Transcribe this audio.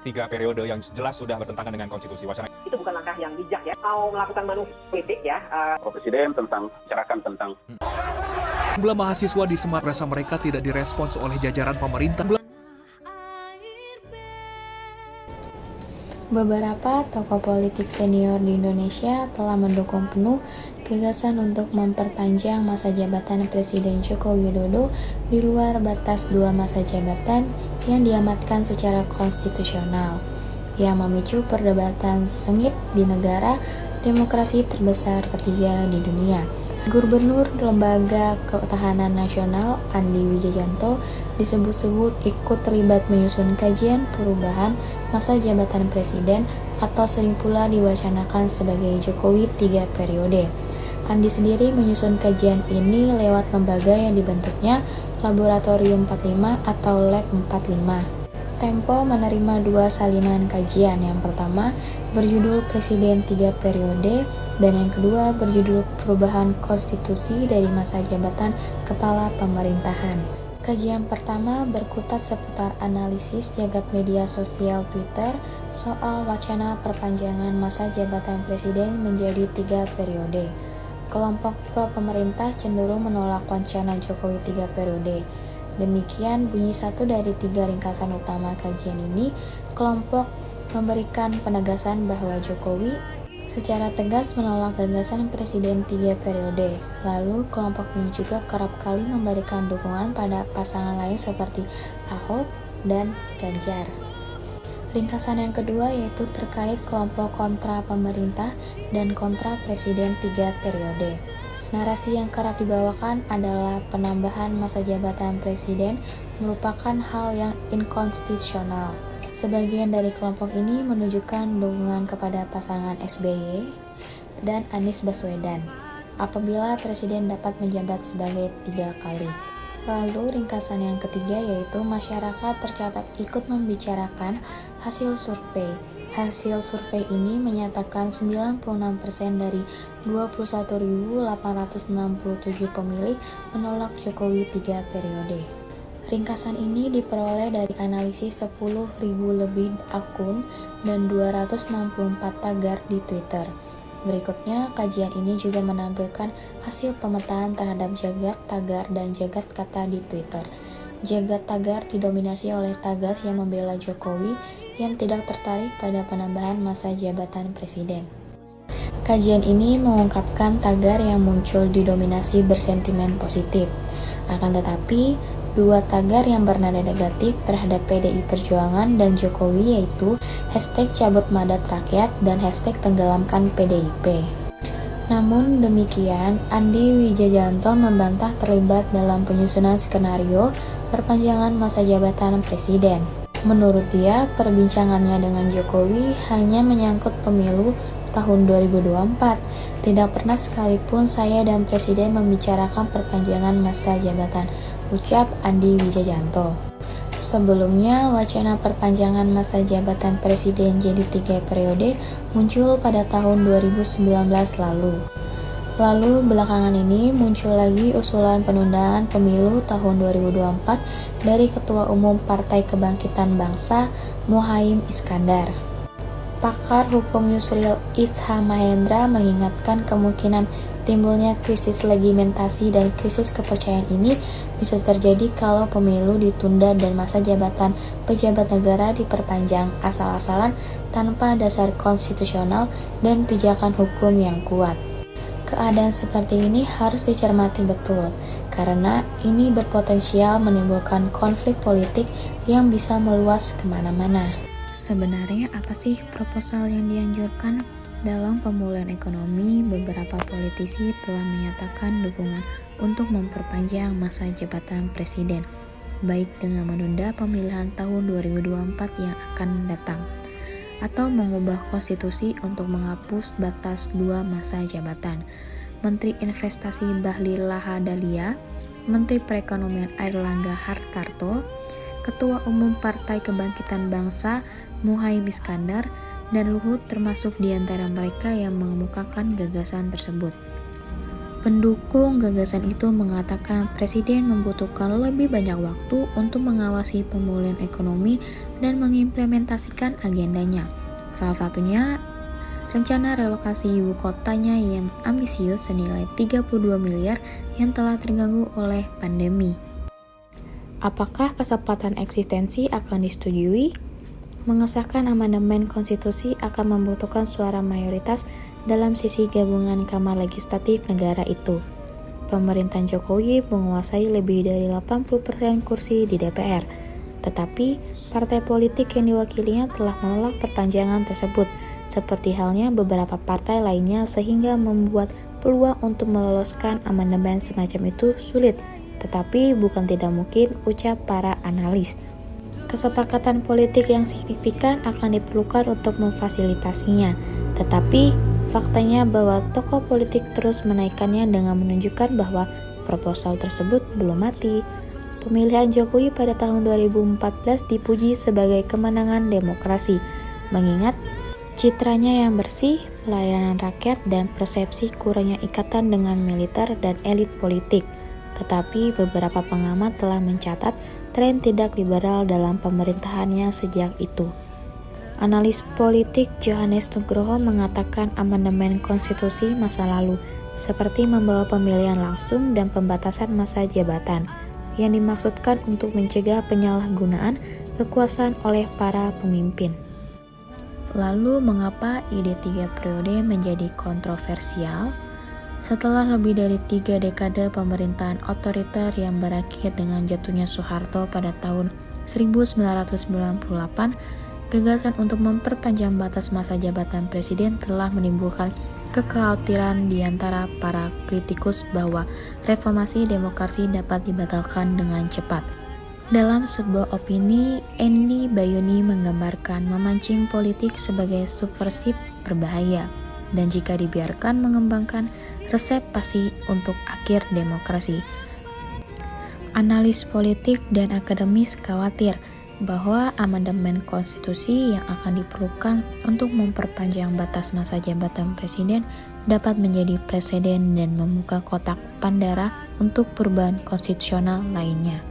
3 periode yang jelas sudah bertentangan dengan konstitusi. Wacana itu bukan langkah yang bijak ya. Mau melakukan manuver politik ya. Presiden tentang bicarakan tentang Jumlah mahasiswa di Semarang rasa mereka tidak direspons oleh jajaran pemerintah. Beberapa tokoh politik senior di Indonesia telah mendukung penuh gagasan untuk memperpanjang masa jabatan Presiden Joko Widodo di luar batas 2 masa jabatan yang diamatkan secara konstitusional, yang memicu perdebatan sengit di negara demokrasi terbesar ketiga di dunia. Gubernur Lembaga Ketahanan Nasional Andi Wijayanto disebut-sebut ikut terlibat menyusun kajian perubahan masa jabatan presiden atau sering pula diwacanakan sebagai Jokowi 3 periode. Andi sendiri menyusun kajian ini lewat lembaga yang dibentuknya Laboratorium 45 atau Lab 45. Tempo menerima 2 salinan kajian. Yang pertama berjudul Presiden 3 Periode dan yang kedua berjudul Perubahan Konstitusi dari Masa Jabatan Kepala Pemerintahan. Kajian pertama berkutat seputar analisis jagat media sosial Twitter soal wacana perpanjangan masa jabatan presiden menjadi 3 periode. Kelompok pro pemerintah cenderung menolak wacana Jokowi 3 periode. Demikian bunyi satu dari 3 ringkasan utama kajian ini. Kelompok memberikan penegasan bahwa Jokowi secara tegas menolak gagasan Presiden 3 periode. Lalu kelompok ini juga kerap kali memberikan dukungan pada pasangan lain seperti Ahok dan Ganjar. Ringkasan yang kedua yaitu terkait kelompok kontra pemerintah dan kontra Presiden 3 periode. Narasi yang kerap dibawakan adalah penambahan masa jabatan presiden merupakan hal yang inkonstitusional. Sebagian dari kelompok ini menunjukkan dukungan kepada pasangan SBY dan Anies Baswedan apabila presiden dapat menjabat sebagai 3 kali. Lalu ringkasan yang ketiga yaitu masyarakat tercatat ikut membicarakan hasil survei. Hasil survei ini menyatakan 96% dari 21.867 pemilih menolak Jokowi 3 periode. Ringkasan ini diperoleh dari analisis 10.000 lebih akun dan 264 tagar di Twitter. Berikutnya, kajian ini juga menampilkan hasil pemetaan terhadap jagat tagar dan jagat kata di Twitter. Jagat tagar didominasi oleh tagas yang membela Jokowi yang tidak tertarik pada penambahan masa jabatan presiden. Kajian ini mengungkapkan tagar yang muncul didominasi bersentimen positif. Akan tetapi, 2 tagar yang bernada negatif terhadap PDI Perjuangan dan Jokowi yaitu #cabutmadat_rakyat dan #tenggelamkan PDIP. Namun demikian, Andi Wijayanto membantah terlibat dalam penyusunan skenario perpanjangan masa jabatan presiden. Menurut dia, perbincangannya dengan Jokowi hanya menyangkut pemilu tahun 2024. Tidak pernah sekalipun saya dan presiden membicarakan perpanjangan masa jabatan, ucap Andi Wijayanto. Sebelumnya, wacana perpanjangan masa jabatan presiden jadi 3 periode muncul pada tahun 2019 lalu. Lalu belakangan ini muncul lagi usulan penundaan pemilu tahun 2024 dari Ketua Umum Partai Kebangkitan Bangsa Muhaimin Iskandar. Pakar hukum Yusril Iza Mahendra mengingatkan kemungkinan timbulnya krisis legitimasi dan krisis kepercayaan ini bisa terjadi kalau pemilu ditunda dan masa jabatan pejabat negara diperpanjang asal-asalan tanpa dasar konstitusional dan pijakan hukum yang kuat. Keadaan seperti ini harus dicermati betul, karena ini berpotensial menimbulkan konflik politik yang bisa meluas kemana-mana. Sebenarnya apa sih proposal yang dianjurkan? Dalam pemulihan ekonomi, beberapa politisi telah menyatakan dukungan untuk memperpanjang masa jabatan presiden, baik dengan menunda pemilihan tahun 2024 yang akan datang, atau mengubah konstitusi untuk menghapus batas 2 masa jabatan. Menteri Investasi Bahlil Lahadalia, Menteri Perekonomian Airlangga Hartarto, Ketua Umum Partai Kebangkitan Bangsa Muhaimin Iskandar, dan Luhut termasuk di antara mereka yang mengemukakan gagasan tersebut. Pendukung gagasan itu mengatakan presiden membutuhkan lebih banyak waktu untuk mengawasi pemulihan ekonomi dan mengimplementasikan agendanya. Salah satunya rencana relokasi ibu kotanya yang ambisius senilai 32 miliar yang telah terganggu oleh pandemi. Apakah kesempatan eksistensi akan disetujui? Mengesahkan amandemen konstitusi akan membutuhkan suara mayoritas dalam sisi gabungan kamar legislatif negara itu. Pemerintahan Jokowi menguasai lebih dari 80% kursi di DPR, tetapi partai politik yang diwakilinya telah menolak perpanjangan tersebut, seperti halnya beberapa partai lainnya, sehingga membuat peluang untuk meloloskan amandemen semacam itu sulit, tetapi bukan tidak mungkin, ucap para analis. Kesepakatan politik yang signifikan akan diperlukan untuk memfasilitasinya, tetapi faktanya bahwa tokoh politik terus menaikkannya dengan menunjukkan bahwa proposal tersebut belum mati. Pemilihan Jokowi pada tahun 2014 dipuji sebagai kemenangan demokrasi, mengingat citranya yang bersih, pelayanan rakyat, dan persepsi kurangnya ikatan dengan militer dan elit politik. Tetapi beberapa pengamat telah mencatat tren tidak liberal dalam pemerintahannya sejak itu. Analis politik Johannes Nugroho mengatakan amandemen konstitusi masa lalu seperti membawa pemilihan langsung dan pembatasan masa jabatan yang dimaksudkan untuk mencegah penyalahgunaan kekuasaan oleh para pemimpin. Lalu mengapa ide 3 periode menjadi kontroversial? Setelah lebih dari 3 dekade pemerintahan otoriter yang berakhir dengan jatuhnya Soeharto pada tahun 1998, gagasan untuk memperpanjang batas masa jabatan presiden telah menimbulkan kekhawatiran di antara para kritikus bahwa reformasi demokrasi dapat dibatalkan dengan cepat. Dalam sebuah opini, Andi Bayuni menggambarkan memancing politik sebagai subversif berbahaya, dan jika dibiarkan mengembangkan resep pasti untuk akhir demokrasi. Analis politik dan akademis khawatir bahwa amandemen konstitusi yang akan diperlukan untuk memperpanjang batas masa jabatan presiden dapat menjadi presiden dan membuka kotak Pandora untuk perubahan konstitusional lainnya.